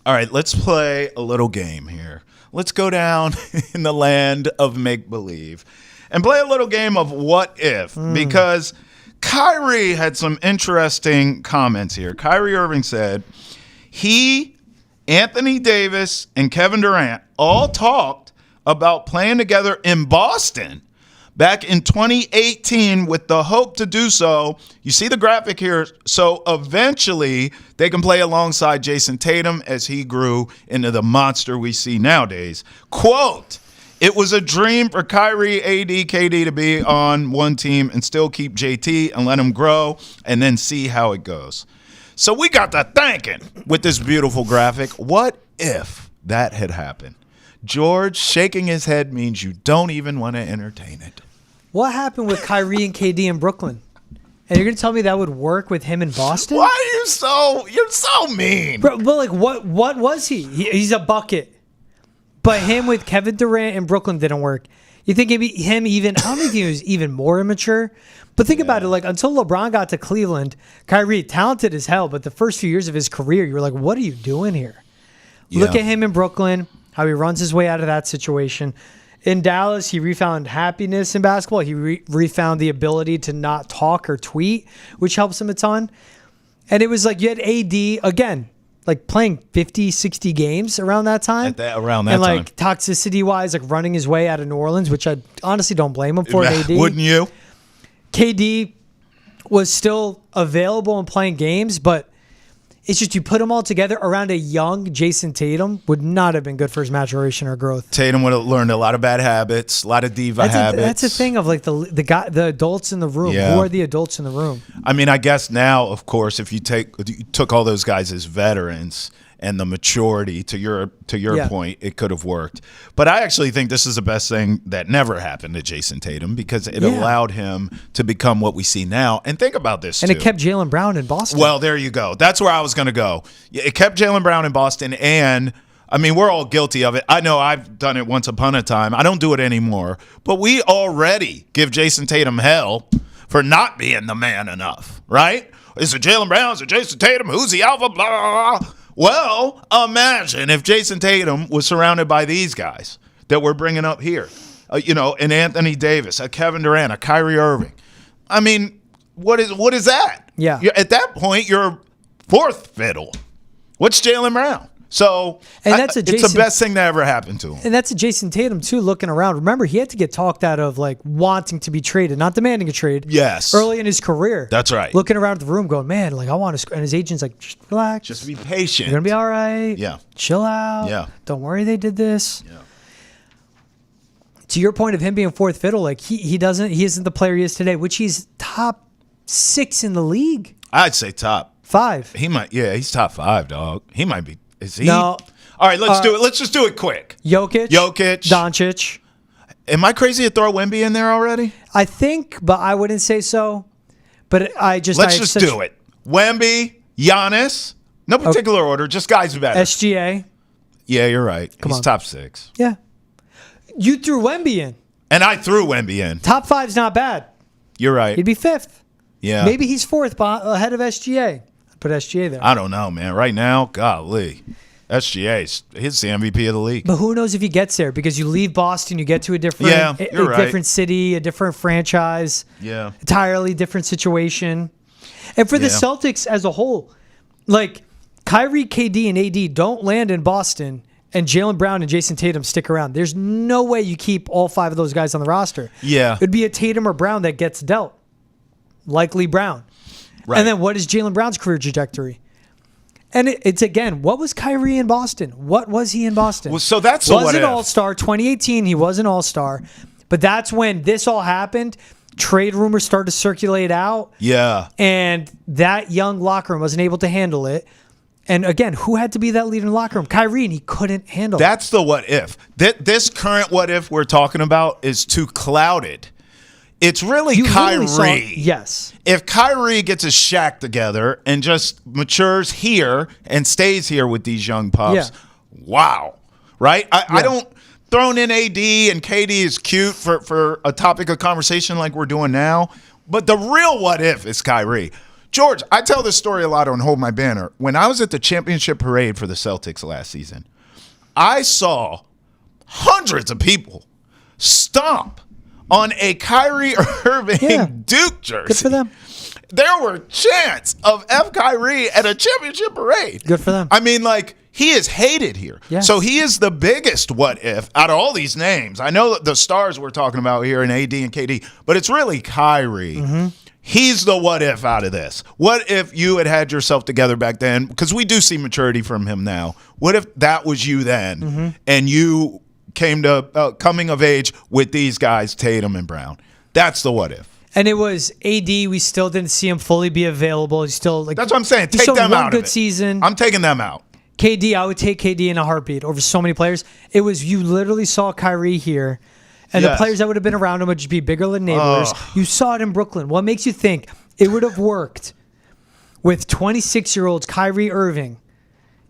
All right, let's play a little game here. Let's go down in the land of make-believe and play a little game of what if, because Kyrie had some interesting comments here. Kyrie Irving said he, Anthony Davis, and Kevin Durant all talked about playing together in Boston back in 2018 with the hope to do so. You see the graphic here. So eventually they can play alongside Jason Tatum as he grew into the monster we see nowadays. Quote, "It was a dream for Kyrie, AD, KD to be on one team and still keep JT and let him grow and then see how it goes." So we got to thinking with this beautiful graphic, what if that had happened? George shaking his head means you don't even want to entertain it. What happened with Kyrie and KD in Brooklyn? And you're going to tell me that would work with him in Boston? Why are you're so mean? Bro, but like what was he? He's a bucket. But him with Kevin Durant in Brooklyn didn't work. You think maybe him even, I don't think he was even more immature. But think about it, like until LeBron got to Cleveland, Kyrie, talented as hell, but the first few years of his career, you were like, what are you doing here? Yeah. Look at him in Brooklyn, how he runs his way out of that situation. In Dallas, he refound happiness in basketball. He refound the ability to not talk or tweet, which helps him a ton. And it was like you had AD, again, like playing 50, 60 games around that time. Around that time. And like toxicity-wise, like running his way out of New Orleans, which I honestly don't blame him for, AD. Wouldn't you? KD was still available and playing games, but it's just you put them all together around a young Jason Tatum would not have been good for his maturation or growth. Tatum would have learned a lot of bad habits, a lot of diva habits. That's the thing of like the adults in the room. Yeah. Who are the adults in the room? I mean, I guess now, of course, if you took all those guys as veterans and the maturity to your point, it could have worked. But I actually think this is the best thing that never happened to Jason Tatum because it allowed him to become what we see now. And think about this, and it kept Jaylen Brown in Boston. Well, there you go. That's where I was going to go. It kept Jaylen Brown in Boston, and I mean, we're all guilty of it. I know I've done it once upon a time. I don't do it anymore. But we already give Jason Tatum hell for not being the man enough, right? Is it Jaylen Brown? Is it Jason Tatum? Who's the alpha? Blah, blah, blah. Well, imagine if Jason Tatum was surrounded by these guys that we're bringing up here, an Anthony Davis, a Kevin Durant, a Kyrie Irving. I mean, what is that? Yeah. At that point, you're fourth fiddle. What's Jaylen Brown? So it's the best thing that ever happened to him. And that's a Jason Tatum, too, looking around. Remember, he had to get talked out of, like, wanting to be traded, not demanding a trade. Yes. Early in his career. That's right. Looking around the room going, man, like, I want to – and his agent's like, just relax. Just be patient. You're going to be all right. Yeah. Chill out. Yeah. Don't worry they did this. Yeah. To your point of him being fourth fiddle, like, he isn't the player he is today, which he's top 6 in the league. I'd say top 5. He's top 5, dog. He might be. Is he? No. All right, let's do it. Let's just do it quick. Jokic. Doncic. Am I crazy to throw Wemby in there already? I think, but I wouldn't say so. But let's just do it. Wemby, Giannis. No particular order, just guys better. SGA. Yeah, you're right. He's top 6. Yeah. You threw Wemby in. And I threw Wemby in. Top 5's not bad. You're right. He'd be 5th. Yeah. Maybe he's 4th ahead of SGA. Put SGA there. I don't know, man. Right now, golly. SGA's he's the MVP of the league. But who knows if he gets there because you leave Boston, you get to a different different city, a different franchise. Yeah. Entirely different situation. And for the Celtics as a whole, like Kyrie, KD, and AD don't land in Boston and Jaylen Brown and Jason Tatum stick around. There's no way you keep all 5 of those guys on the roster. Yeah. It'd be a Tatum or Brown that gets dealt. Likely Brown. Right. And then what is Jaylen Brown's career trajectory? And it's again, what was Kyrie in Boston? What was he in Boston? Well, so that's was an all-star. 2018, he was an all-star. But that's when this all happened. Trade rumors started to circulate out. Yeah. And that young locker room wasn't able to handle it. And again, who had to be that leader in the locker room? Kyrie, and he couldn't handle it. That's the what if. This current what if we're talking about is too clouded. It's really Kyrie. Yes. If Kyrie gets his shack together and just matures here and stays here with these young pups, wow. Right? I don't throwing in AD and KD is cute for a topic of conversation like we're doing now. But the real what if is Kyrie. George, I tell this story a lot on Hold My Banner. When I was at the championship parade for the Celtics last season, I saw hundreds of people stomp on a Kyrie Irving Duke jersey. Good for them. There were chants of F. Kyrie at a championship parade. Good for them. I mean, like, he is hated here. Yeah. So he is the biggest what if out of all these names. I know that the stars we're talking about here in AD and KD, but it's really Kyrie. Mm-hmm. He's the what if out of this. What if you had yourself together back then? Because we do see maturity from him now. What if that was you then and you came to coming of age with these guys, Tatum and Brown? That's the what if. And it was AD. We still didn't see him fully be available. He's still like that's what I'm saying. Take them out good of it. Season. I'm taking them out. KD, I would take KD in a heartbeat over so many players. It was you literally saw Kyrie here. And the players that would have been around him would just be bigger than neighbors. You saw it in Brooklyn. What makes you think it would have worked with 26-year-olds Kyrie Irving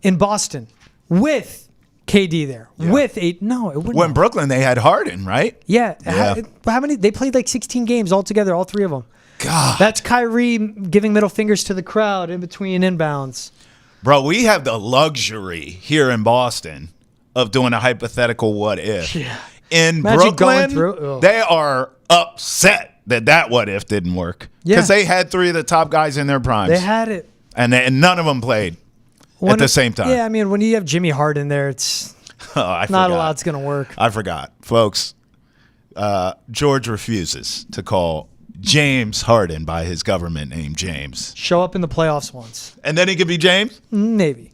in Boston with KD there? Yeah. No, it wouldn't. Well, in Brooklyn, they had Harden, right? Yeah. How many? They played like 16 games altogether, all three of them. God. That's Kyrie giving middle fingers to the crowd in between inbounds. Bro, we have the luxury here in Boston of doing a hypothetical what if. Yeah. In Imagine Brooklyn, they are upset that what if didn't work. Because they had three of the top guys in their primes. They had it. And none of them played at the same time. Yeah, I mean, when you have Jimmy Harden there, it's not a lot's going to work. I forgot. Folks, George refuses to call James Harden by his government name, James. Show up in the playoffs once. And then he could be James? Maybe.